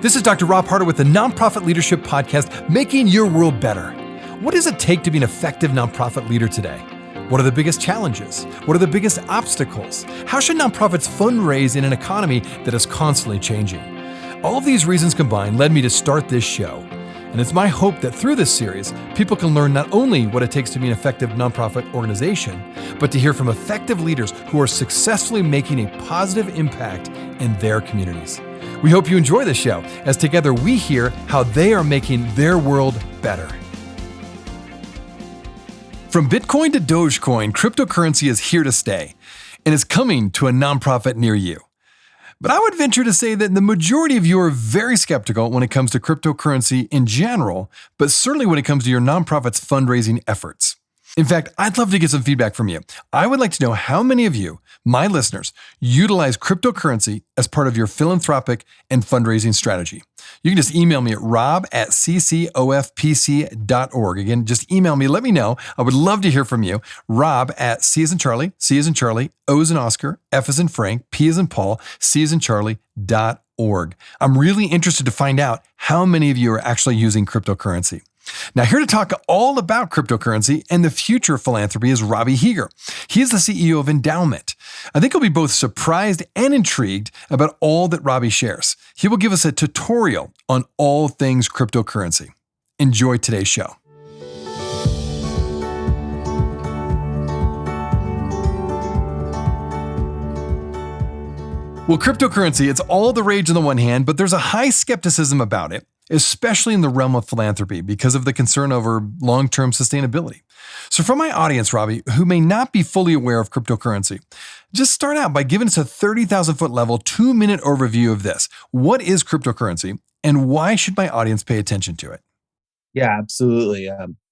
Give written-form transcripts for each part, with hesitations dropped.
This is Dr. Rob Harder with the Nonprofit Leadership Podcast, Making Your World Better. What does it take to be an effective nonprofit leader today? What are the biggest challenges? What are the biggest obstacles? How should nonprofits fundraise in an economy that is constantly changing? All of these reasons combined led me to start this show. And it's my hope that through this series, people can learn not only what it takes to be an effective nonprofit organization, but to hear from effective leaders who are successfully making a positive impact in their communities. We hope you enjoy the show, as together we hear how they are making their world better. From Bitcoin to Dogecoin, cryptocurrency is here to stay and is coming to a nonprofit near you. But I would venture to say that the majority of you are very skeptical when it comes to cryptocurrency in general, but certainly when it comes to your nonprofit's fundraising efforts. In fact, I'd love to get some feedback from you. I would like to know how many of you, my listeners, utilize cryptocurrency as part of your philanthropic and fundraising strategy. You can just email me at rob@ccofpc.org. Again, just email me, let me know. I would love to hear from you. Rob@C as in Charlie, C as in Charlie, O as in Oscar, F as in Frank, P as in Paul, C as in Charlie.org. I'm really interested to find out how many of you are actually using cryptocurrency. Now, here to talk all about cryptocurrency and the future of philanthropy is Robbie Heeger. He is the CEO of Endaoment. I think you'll be both surprised and intrigued about all that Robbie shares. He will give us a tutorial on all things cryptocurrency. Enjoy today's show. Well, cryptocurrency, it's all the rage on the one hand, but there's a high skepticism about it, especially in the realm of philanthropy because of the concern over long-term sustainability. So for my audience, Robbie, who may not be fully aware of cryptocurrency, just start out by giving us a 30,000-foot level, 2-minute overview of this. What is cryptocurrency and why should my audience pay attention to it? Yeah, absolutely.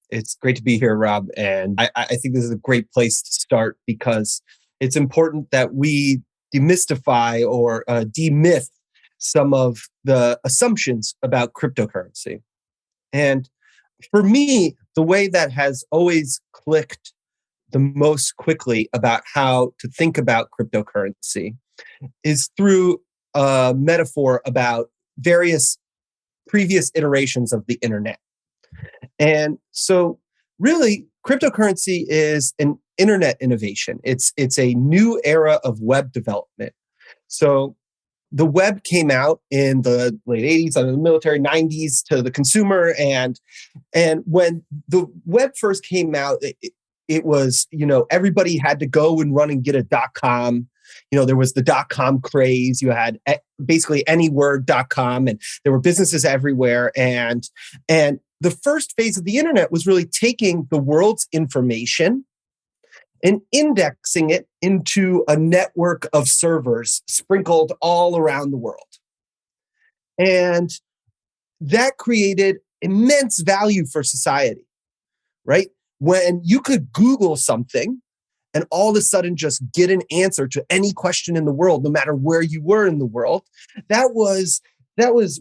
It's great to be here, Rob. And I think this is a great place to start because it's important that we demystify or demyth some of the assumptions about cryptocurrency. And for me, the way that has always clicked the most quickly about how to think about cryptocurrency is through a metaphor about various previous iterations of the internet. And so really, cryptocurrency is an internet innovation. It's a new era of web development. So the web came out in the late 80s, under the military, 90s to the consumer. And when the web first came out, it was, everybody had to go and run and get a .com. There was the .com craze. You had basically any word .com, and there were businesses everywhere. And the first phase of the internet was really taking the world's information and indexing it into a network of servers sprinkled all around the world. And that created immense value for society, right? When you could Google something and all of a sudden just get an answer to any question in the world, no matter where you were in the world, that was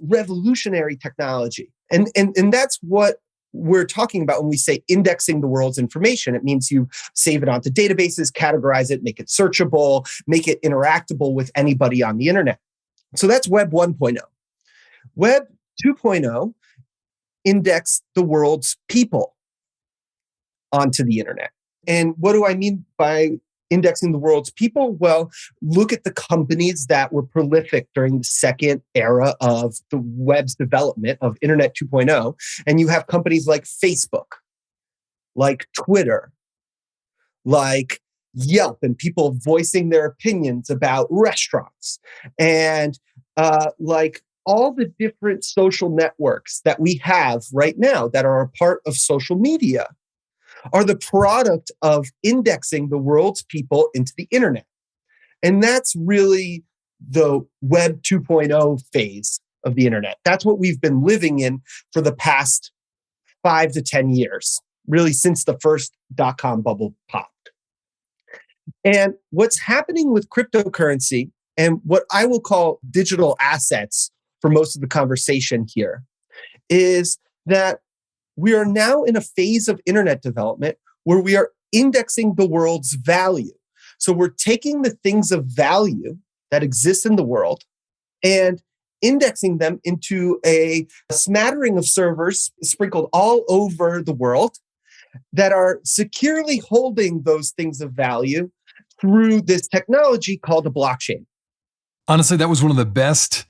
revolutionary technology. And that's what we're talking about when we say indexing the world's information. It means you save it onto databases, categorize it, make it searchable, make it interactable with anybody on the internet. So that's Web 1.0. Web 2.0 indexed the world's people onto the internet. And what do I mean by indexing the world's people? Well, look at the companies that were prolific during the second era of the web's development of Internet 2.0. And you have companies like Facebook, like Twitter, like Yelp, and people voicing their opinions about restaurants, and like all the different social networks that we have right now that are a part of social media are the product of indexing the world's people into the internet. And that's really the Web 2.0 phase of the internet. That's what we've been living in for the past 5 to 10 years, really since the first .com bubble popped. And what's happening with cryptocurrency and what I will call digital assets for most of the conversation here is that we are now in a phase of internet development where we are indexing the world's value. So we're taking the things of value that exist in the world and indexing them into a smattering of servers sprinkled all over the world that are securely holding those things of value through this technology called a blockchain. Honestly, that was one of the best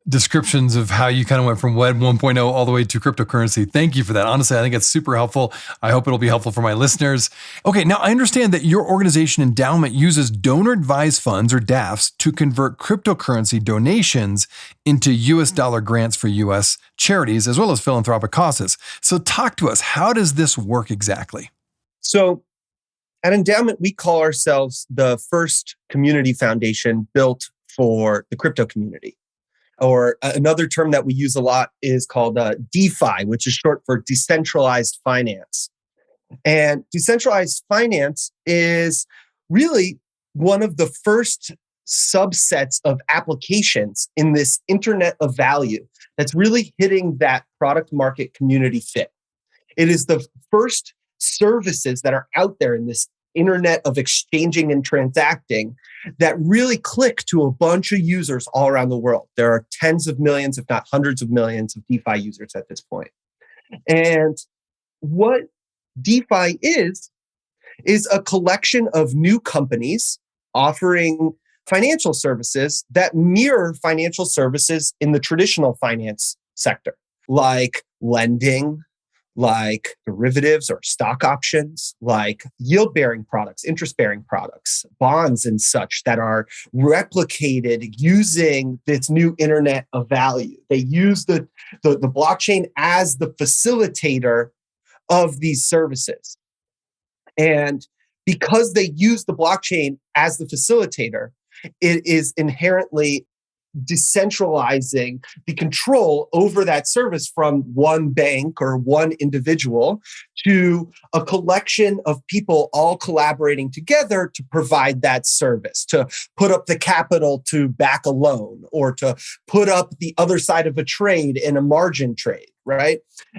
descriptions of how you kind of went from Web 1.0 all the way to cryptocurrency. Thank you for that. Honestly, I think it's super helpful. I hope it'll be helpful for my listeners. Okay, now I understand that your organization Endaoment uses donor-advised funds, or DAFs, to convert cryptocurrency donations into US dollar grants for US charities, as well as philanthropic causes. So talk to us. How does this work exactly? So at Endaoment, we call ourselves the first community foundation built for the crypto community. Or another term that we use a lot is called DeFi, which is short for decentralized finance. And decentralized finance is really one of the first subsets of applications in this internet of value that's really hitting that product market community fit. It is the first services that are out there in this internet of exchanging and transacting that really click to a bunch of users all around the world. There are tens of millions, if not hundreds of millions of DeFi users at this point. And what DeFi is a collection of new companies offering financial services that mirror financial services in the traditional finance sector, like lending, like derivatives or stock options, like yield-bearing products, interest-bearing products, bonds and such that are replicated using this new internet of value. They use the blockchain as the facilitator of these services. And because they use the blockchain as the facilitator, it is inherently decentralizing the control over that service from one bank or one individual to a collection of people all collaborating together to provide that service, to put up the capital to back a loan, or to put up the other side of a trade in a margin trade, right?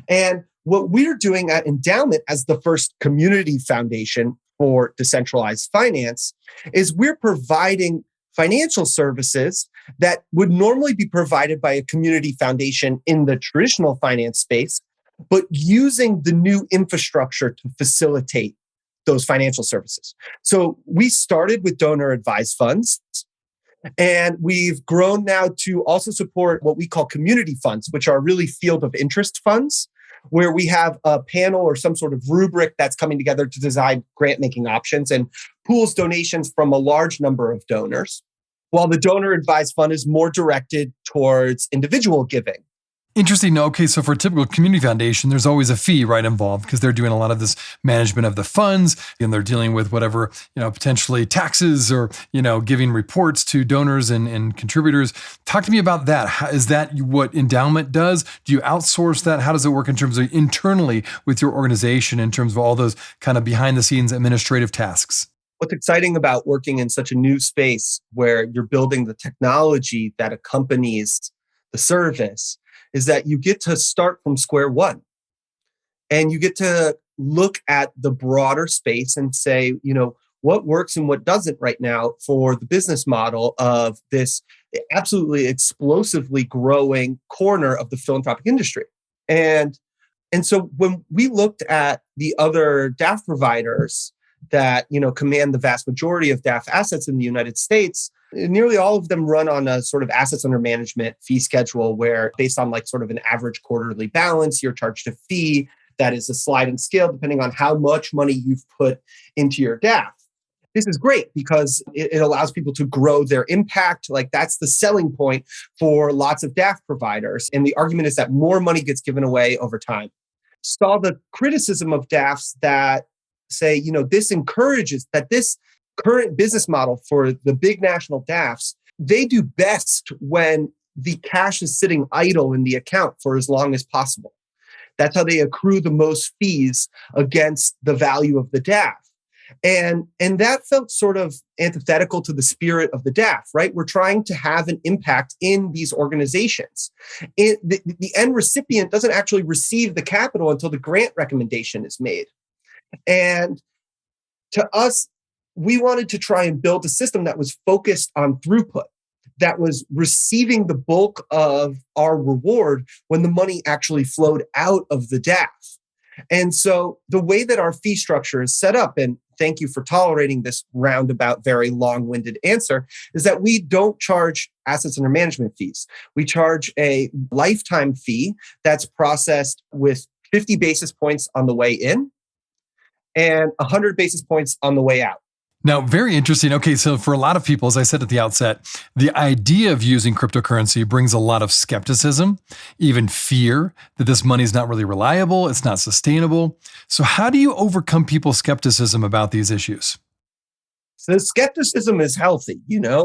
And what we're doing at Endaoment as the first community foundation for decentralized finance is we're providing financial services that would normally be provided by a community foundation in the traditional finance space, but using the new infrastructure to facilitate those financial services. So we started with donor advised funds, and we've grown now to also support what we call community funds, which are really field of interest funds, where we have a panel or some sort of rubric that's coming together to design grant-making options and pools donations from a large number of donors, while the donor-advised fund is more directed towards individual giving. Interesting. Okay, so for a typical community foundation, there's always a fee right involved because they're doing a lot of this management of the funds, and they're dealing with whatever, potentially taxes or, giving reports to donors and contributors. Talk to me about that. Is that what Endaoment does? Do you outsource that? How does it work in terms of internally with your organization in terms of all those kind of behind the scenes administrative tasks? What's exciting about working in such a new space where you're building the technology that accompanies the service is that you get to start from square one, and you get to look at the broader space and say, what works and what doesn't right now for the business model of this absolutely explosively growing corner of the philanthropic industry. And so when we looked at the other DAF providers that command the vast majority of DAF assets in the United States, nearly all of them run on a sort of assets under management fee schedule where, based on like sort of an average quarterly balance, you're charged a fee that is a sliding scale depending on how much money you've put into your DAF. This is great because it allows people to grow their impact. Like, that's the selling point for lots of DAF providers. And the argument is that more money gets given away over time. Saw the criticism of DAFs that say, this encourages that this current business model for the big national DAFs, they do best when the cash is sitting idle in the account for as long as possible. That's how they accrue the most fees against the value of the DAF. And that felt sort of antithetical to the spirit of the DAF, right? We're trying to have an impact in these organizations. The end recipient doesn't actually receive the capital until the grant recommendation is made. And to us, we wanted to try and build a system that was focused on throughput, that was receiving the bulk of our reward when the money actually flowed out of the DAF. And so the way that our fee structure is set up, and thank you for tolerating this roundabout, very long-winded answer, is that we don't charge assets under management fees. We charge a lifetime fee that's processed with 50 basis points on the way in and 100 basis points on the way out. Now, very interesting. Okay, so for a lot of people, as I said at the outset, the idea of using cryptocurrency brings a lot of skepticism, even fear that this money is not really reliable, it's not sustainable. So how do you overcome people's skepticism about these issues? So skepticism is healthy.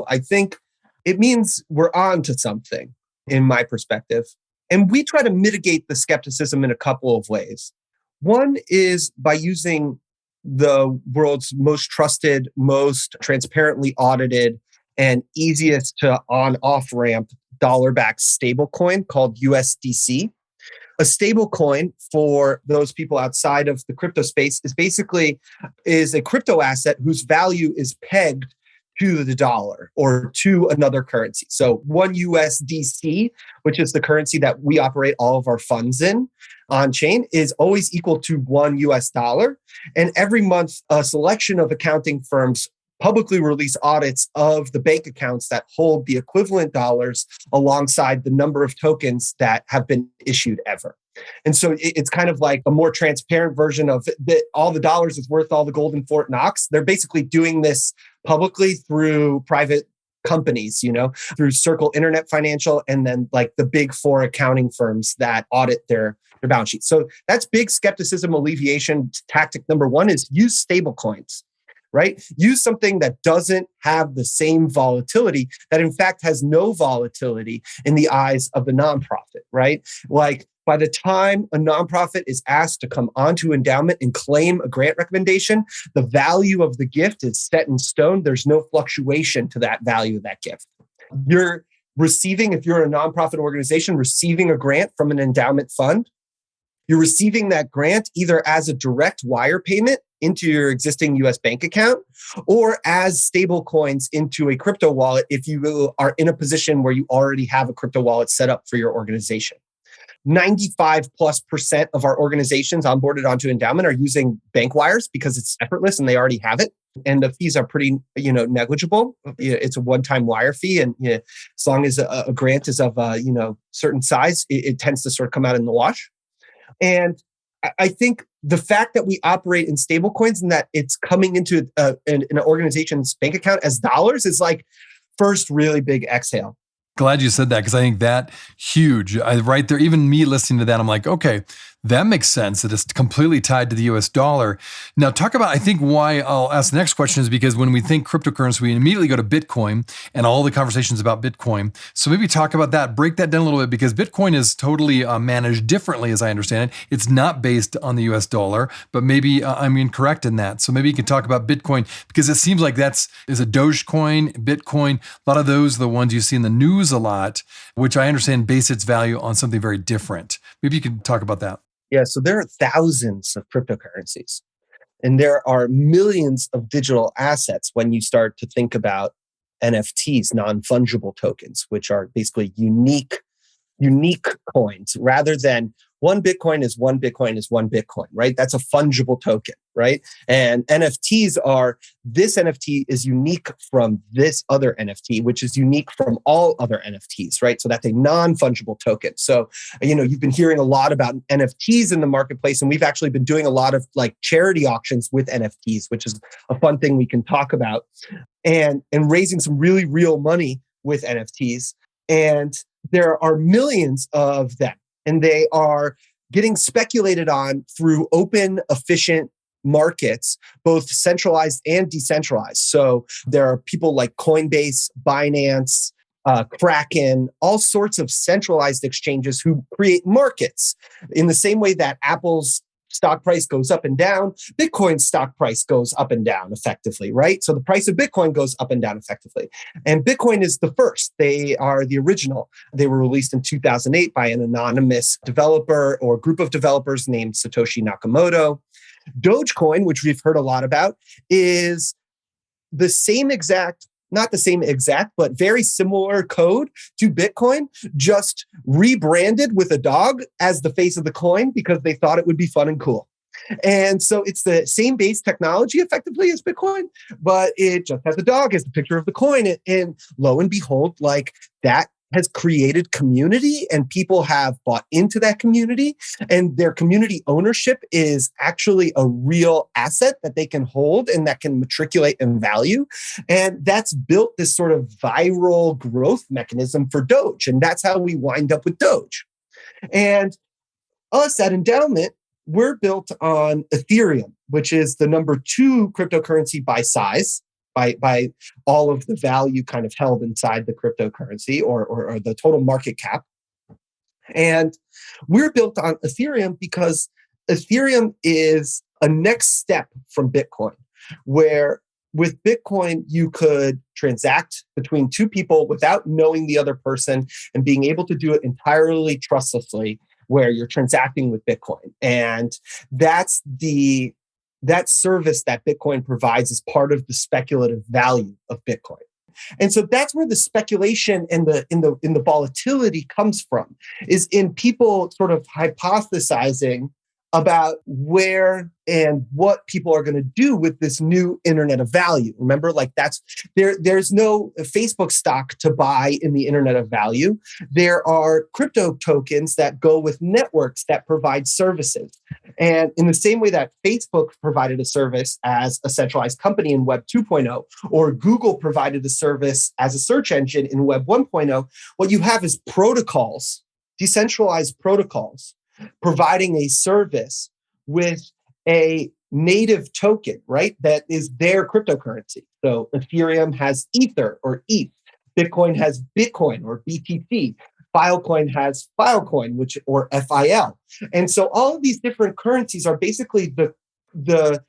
I think it means we're on to something, in my perspective. And we try to mitigate the skepticism in a couple of ways. One is by using the world's most trusted, most transparently audited, and easiest to on-off ramp dollar-backed stablecoin called USDC. A stablecoin, for those people outside of the crypto space, is a crypto asset whose value is pegged to the dollar or to another currency. So one USDC, which is the currency that we operate all of our funds in on chain, is always equal to one US dollar. And every month, a selection of accounting firms publicly release audits of the bank accounts that hold the equivalent dollars alongside the number of tokens that have been issued ever. And so it's kind of like a more transparent version of all the dollars is worth all the gold in Fort Knox. They're basically doing this publicly through private companies, through Circle Internet Financial, and then like the big four accounting firms that audit their balance sheet. So that's big skepticism alleviation. Tactic number one is use stable coins. Right? Use something that doesn't have the same volatility, that in fact has no volatility in the eyes of the nonprofit, right? Like by the time a nonprofit is asked to come onto Endaoment and claim a grant recommendation, the value of the gift is set in stone. There's no fluctuation to that value of that gift. You're receiving, if you're a nonprofit organization, receiving a grant from an endowment fund, you're receiving that grant either as a direct wire payment into your existing US bank account or as stable coins into a crypto wallet if you are in a position where you already have a crypto wallet set up for your organization. 95+% of our organizations onboarded onto Endaoment are using bank wires because it's effortless and they already have it. And the fees are pretty, negligible. It's a one-time wire fee. And as long as a grant is of a, certain size, it tends to sort of come out in the wash. And I think the fact that we operate in stablecoins and that it's coming into an organization's bank account as dollars is like first really big exhale. Glad you said that because I think that huge. Right there, even me listening to that, I'm like, okay, that makes sense that it's completely tied to the US dollar. Now, talk about, I think why I'll ask the next question is because when we think cryptocurrency, we immediately go to Bitcoin and all the conversations about Bitcoin. So maybe talk about that, break that down a little bit because Bitcoin is totally managed differently as I understand it. It's not based on the US dollar, but maybe I'm incorrect in that. So maybe you can talk about Bitcoin because it seems like is a Dogecoin, Bitcoin, a lot of those are the ones you see in the news a lot, which I understand base its value on something very different. Maybe you can talk about that. Yeah, so there are thousands of cryptocurrencies and there are millions of digital assets when you start to think about NFTs, non-fungible tokens, which are basically unique coins rather than one Bitcoin is one Bitcoin is one Bitcoin, right? That's a fungible token, right? And NFTs are, this NFT is unique from this other NFT, which is unique from all other NFTs, right? So that's a non-fungible token. So, you've been hearing a lot about NFTs in the marketplace, and we've actually been doing a lot of like charity auctions with NFTs, which is a fun thing we can talk about, and raising some really real money with NFTs. And there are millions of them. And they are getting speculated on through open, efficient markets, both centralized and decentralized. So there are people like Coinbase, Binance, Kraken, all sorts of centralized exchanges who create markets in the same way that Apple's stock price goes up and down, Bitcoin's stock price goes up and down effectively, right? So the price of Bitcoin goes up and down effectively. And Bitcoin is the first. They are the original. They were released in 2008 by an anonymous developer or group of developers named Satoshi Nakamoto. Dogecoin, which we've heard a lot about, is the same exact not the same exact, but very similar code to Bitcoin, just rebranded with a dog as the face of the coin because they thought it would be fun and cool. And so it's the same base technology effectively as Bitcoin, but it just has a dog as the picture of the coin. And lo and behold, like that has created community and people have bought into that community, and their community ownership is actually a real asset that they can hold and that can matriculate in value. And that's built this sort of viral growth mechanism for Doge. And that's how we wind up with Doge. And us at Endaoment, we're built on Ethereum, which is the number 2 cryptocurrency by size, by all of the value kind of held inside the cryptocurrency or the total market cap. And we're built on Ethereum because Ethereum is a next step from Bitcoin, where with Bitcoin, you could transact between 2 people without knowing the other person and being able to do it entirely trustlessly, where you're transacting with Bitcoin. And that's that service that Bitcoin provides as part of the speculative value of Bitcoin. And so that's where the speculation and the volatility comes from, is in people sort of hypothesizing about where and what people are going to do with this new internet of value. Remember, like there's no Facebook stock to buy in the internet of value. There are crypto tokens that go with networks that provide services. And in the same way that Facebook provided a service as a centralized company in Web 2.0, or Google provided a service as a search engine in Web 1.0, what you have is protocols, decentralized protocols, providing a service with a native token, right? That is their cryptocurrency. So Ethereum has Ether or ETH. Bitcoin has Bitcoin or BTC. Filecoin has Filecoin, or FIL. And so all of these different currencies are basically the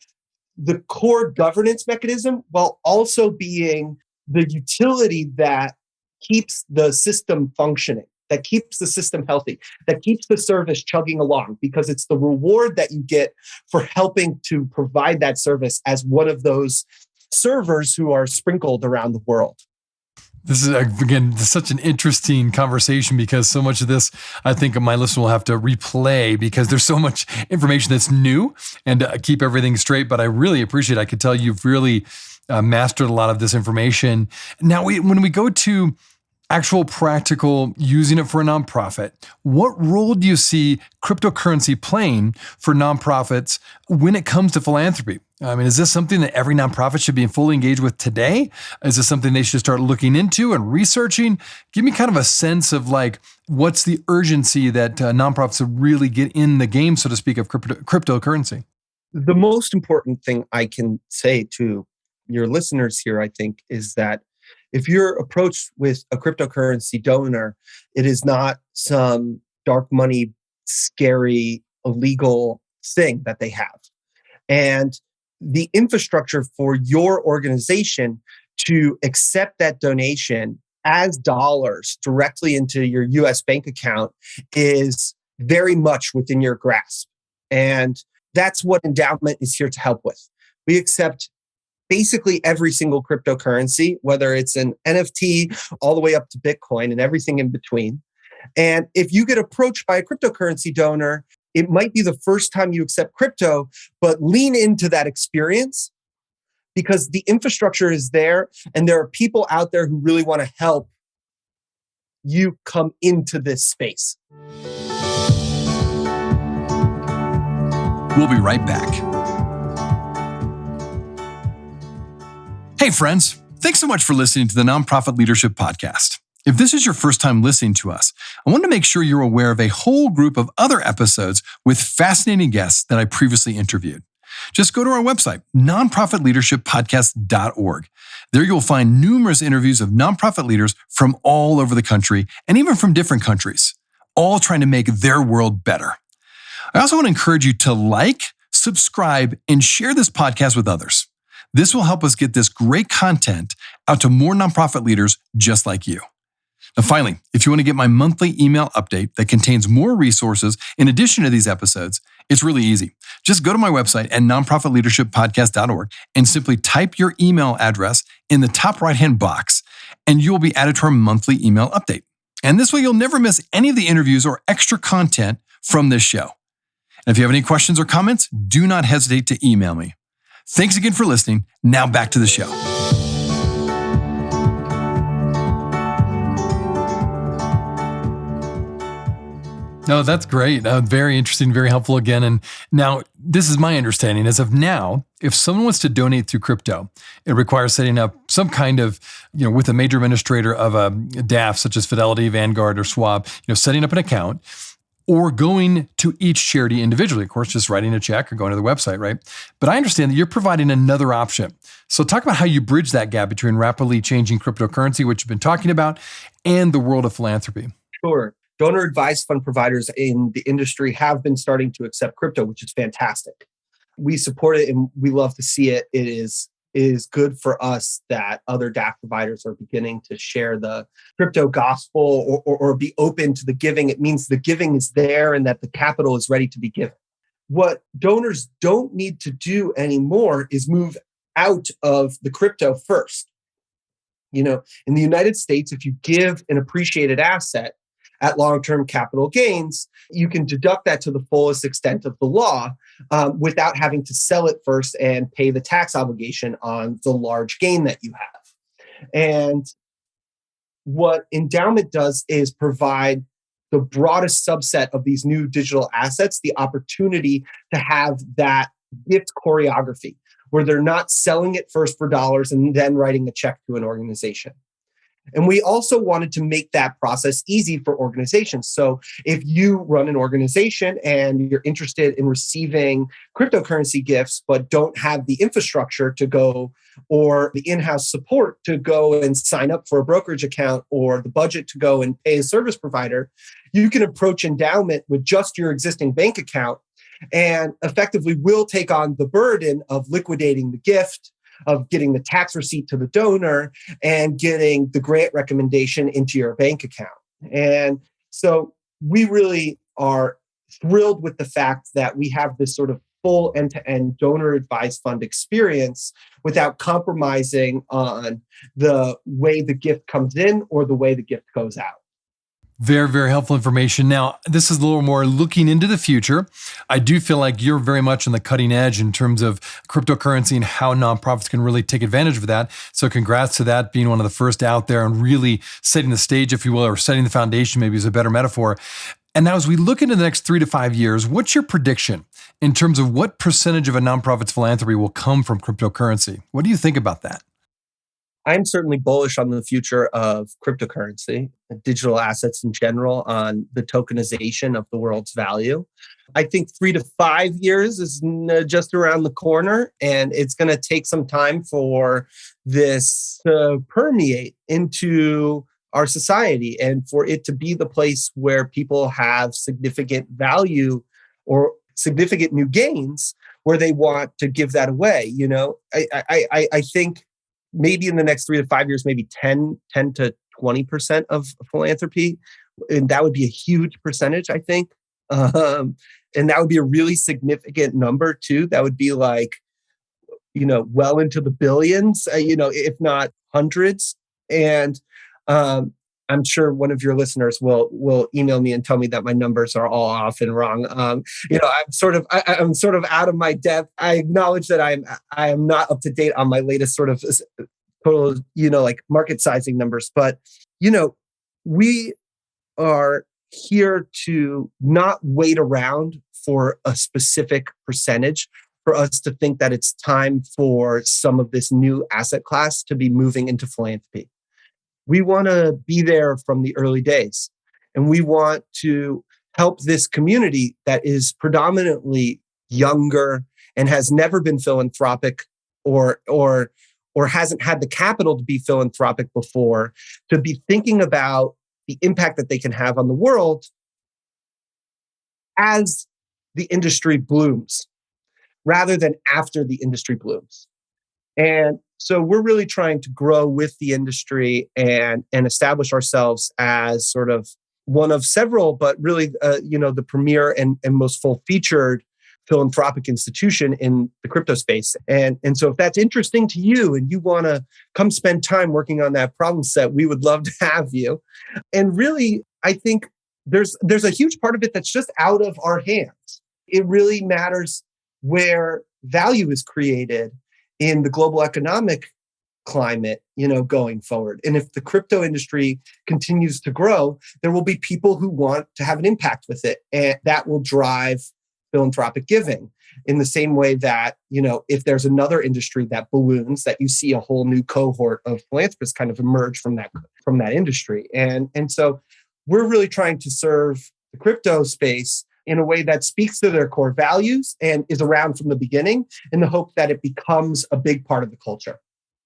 core governance mechanism, while also being the utility that keeps the system functioning, that keeps the system healthy, that keeps the service chugging along, because it's the reward that you get for helping to provide that service as one of those servers who are sprinkled around the world. This is, again, such an interesting conversation, because so much of this, I think my listener will have to replay, because there's so much information that's new, and keep everything straight. But I really appreciate it. I could tell you've really mastered a lot of this information. Now, when we go to actual practical using it for a nonprofit, what role do you see cryptocurrency playing for nonprofits when it comes to philanthropy? I mean, is this something that every nonprofit should be fully engaged with today? Is this something they should start looking into and researching? Give me kind of a sense of like, what's the urgency that nonprofits really get in the game, so to speak, of cryptocurrency? The most important thing I can say to your listeners here, I think, is that if you're approached with a cryptocurrency donor, it is not some dark money, scary, illegal thing that they have. And the infrastructure for your organization to accept that donation as dollars directly into your US bank account is very much within your grasp. And that's what Endaoment is here to help with. We accept basically every single cryptocurrency, whether it's an NFT all the way up to Bitcoin and everything in between. And if you get approached by a cryptocurrency donor, it might be the first time you accept crypto, but lean into that experience, because the infrastructure is there and there are people out there who really want to help you come into this space. We'll be right back. Hey, friends. Thanks so much for listening to the Nonprofit Leadership Podcast. If this is your first time listening to us, I want to make sure you're aware of a whole group of other episodes with fascinating guests that I previously interviewed. Just go to our website, nonprofitleadershippodcast.org. There you'll find numerous interviews of nonprofit leaders from all over the country and even from different countries, all trying to make their world better. I also want to encourage you to like, subscribe, and share this podcast with others. This will help us get this great content out to more nonprofit leaders just like you. Now, finally, if you want to get my monthly email update that contains more resources in addition to these episodes, it's really easy. Just go to my website at nonprofitleadershippodcast.org and simply type your email address in the top right-hand box, and you will be added to our monthly email update. And this way, you'll never miss any of the interviews or extra content from this show. And if you have any questions or comments, do not hesitate to email me. Thanks again for listening. Now back to the show. No, that's great. Very interesting, very helpful again. And now, this is my understanding. As of now, if someone wants to donate through crypto, it requires setting up some kind of, with a major administrator of a DAF, such as Fidelity, Vanguard, or Schwab, setting up an account, or going to each charity individually. Of course, just writing a check or going to the website, right? But I understand that you're providing another option. So talk about how you bridge that gap between rapidly changing cryptocurrency, which you've been talking about, and the world of philanthropy. Sure. Donor advised fund providers in the industry have been starting to accept crypto, which is fantastic. We support it and we love to see it. It is good for us that other DAF providers are beginning to share the crypto gospel or be open to the giving. It means the giving is there and that the capital is ready to be given. What donors don't need to do anymore is move out of the crypto first. In the United States, if you give an appreciated asset at long-term capital gains, you can deduct that to the fullest extent of the law without having to sell it first and pay the tax obligation on the large gain that you have. And what Endaoment does is provide the broadest subset of these new digital assets the opportunity to have that gift choreography, where they're not selling it first for dollars and then writing a check to an organization. And we also wanted to make that process easy for organizations. So if you run an organization and you're interested in receiving cryptocurrency gifts, but don't have the infrastructure to go or the in-house support to go and sign up for a brokerage account or the budget to go and pay a service provider, you can approach Endaoment with just your existing bank account and effectively will take on the burden of liquidating the gift, of getting the tax receipt to the donor and getting the grant recommendation into your bank account. And so we really are thrilled with the fact that we have this sort of full end-to-end donor advised fund experience without compromising on the way the gift comes in or the way the gift goes out. Very, very helpful information. Now, this is a little more looking into the future. I do feel like you're very much on the cutting edge in terms of cryptocurrency and how nonprofits can really take advantage of that. So congrats to that, being one of the first out there and really setting the stage, if you will, or setting the foundation, maybe is a better metaphor. And now as we look into the next 3 to 5 years, what's your prediction in terms of what percentage of a nonprofit's philanthropy will come from cryptocurrency? What do you think about that? I'm certainly bullish on the future of cryptocurrency, digital assets in general, on the tokenization of the world's value. I think 3 to 5 years is just around the corner, and it's going to take some time for this to permeate into our society and for it to be the place where people have significant value or significant new gains where they want to give that away. I think maybe in the next 3 to 5 years, maybe 10 to 20% of philanthropy. And that would be a huge percentage, I think. And that would be a really significant number too. That would be like, well into the billions, if not hundreds. And I'm sure one of your listeners will email me and tell me that my numbers are all off and wrong. I'm sort of out of my depth. I acknowledge that I am not up to date on my latest sort of total, like market sizing numbers. But we are here to not wait around for a specific percentage for us to think that it's time for some of this new asset class to be moving into philanthropy. We want to be there from the early days, and we want to help this community that is predominantly younger and has never been philanthropic or hasn't had the capital to be philanthropic before, to be thinking about the impact that they can have on the world as the industry blooms, rather than after the industry blooms. And So we're really trying to grow with the industry and establish ourselves as sort of one of several, but really, the premier and most full-featured philanthropic institution in the crypto space. And so if that's interesting to you and you want to come spend time working on that problem set, we would love to have you. And really, I think there's a huge part of it that's just out of our hands. It really matters where value is created in the global economic climate, going forward. And if the crypto industry continues to grow, there will be people who want to have an impact with it. And that will drive philanthropic giving in the same way that, if there's another industry that balloons, that you see a whole new cohort of philanthropists kind of emerge from that industry. And so we're really trying to serve the crypto space in a way that speaks to their core values and is around from the beginning in the hope that it becomes a big part of the culture.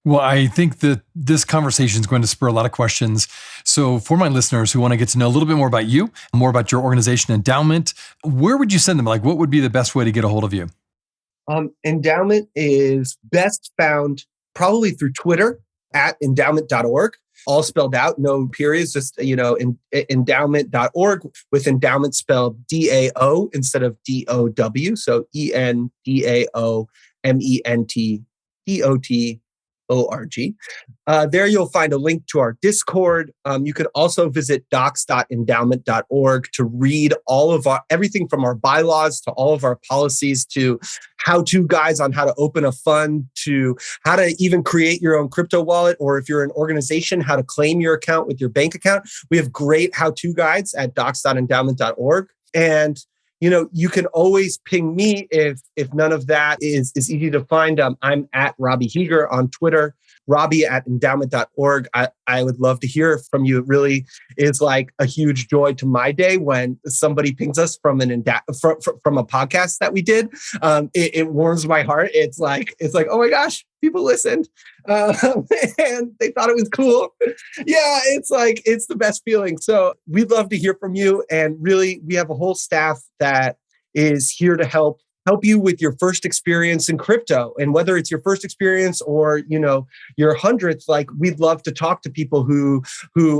Well, I think that this conversation is going to spur a lot of questions. So for my listeners who want to get to know a little bit more about you, more about your organization, Endaoment, where would you send them? Like, what would be the best way to get a hold of you? Endaoment is best found probably through Twitter at endowment.org, all spelled out, no periods, just, endowment.org, with endowment spelled DAO instead of DOW. So ENDAOMENTDOT. ORG. There you'll find a link to our Discord. You could also visit docs.endowment.org to read all of everything from our bylaws to all of our policies to how-to guides on how to open a fund to how to even create your own crypto wallet, or if you're an organization, how to claim your account with your bank account. We have great how-to guides at docs.endowment.org. And you can always ping me if none of that is easy to find. I'm at Robbie Heeger on Twitter, Robbie at endowment.org. I would love to hear from you. It really is like a huge joy to my day when somebody pings us from from a podcast that we did. It warms my heart. It's like, oh my gosh, people listened and they thought it was cool. Yeah, it's the best feeling. So we'd love to hear from you. And really, we have a whole staff that is here to help you with your first experience in crypto. And whether it's your first experience or, your 100th, like, we'd love to talk to people who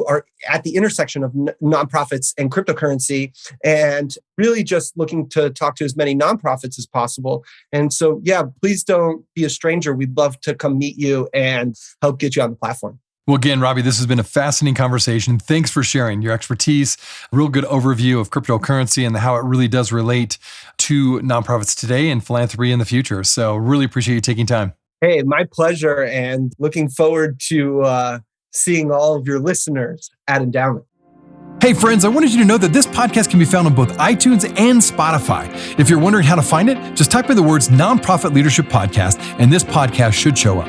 are at the intersection of nonprofits and cryptocurrency, and really just looking to talk to as many nonprofits as possible. And so, yeah, please don't be a stranger. We'd love to come meet you and help get you on the platform. Well, again, Robbie, this has been a fascinating conversation. Thanks for sharing your expertise, a real good overview of cryptocurrency and how it really does relate to nonprofits today and philanthropy in the future. So really appreciate you taking time. Hey, my pleasure, and looking forward to seeing all of your listeners at Endaoment. Hey friends, I wanted you to know that this podcast can be found on both iTunes and Spotify. If you're wondering how to find it, just type in the words Nonprofit Leadership Podcast and this podcast should show up.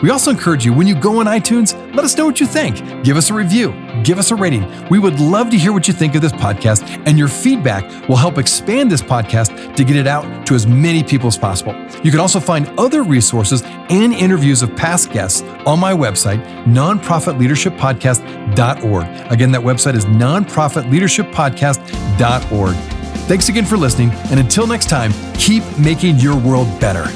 We also encourage you, when you go on iTunes, let us know what you think. Give us a review. Give us a rating. We would love to hear what you think of this podcast, and your feedback will help expand this podcast to get it out to as many people as possible. You can also find other resources and interviews of past guests on my website, nonprofitleadershippodcast.org. Again, that website is nonprofitleadershippodcast.org. Thanks again for listening, and until next time, keep making your world better.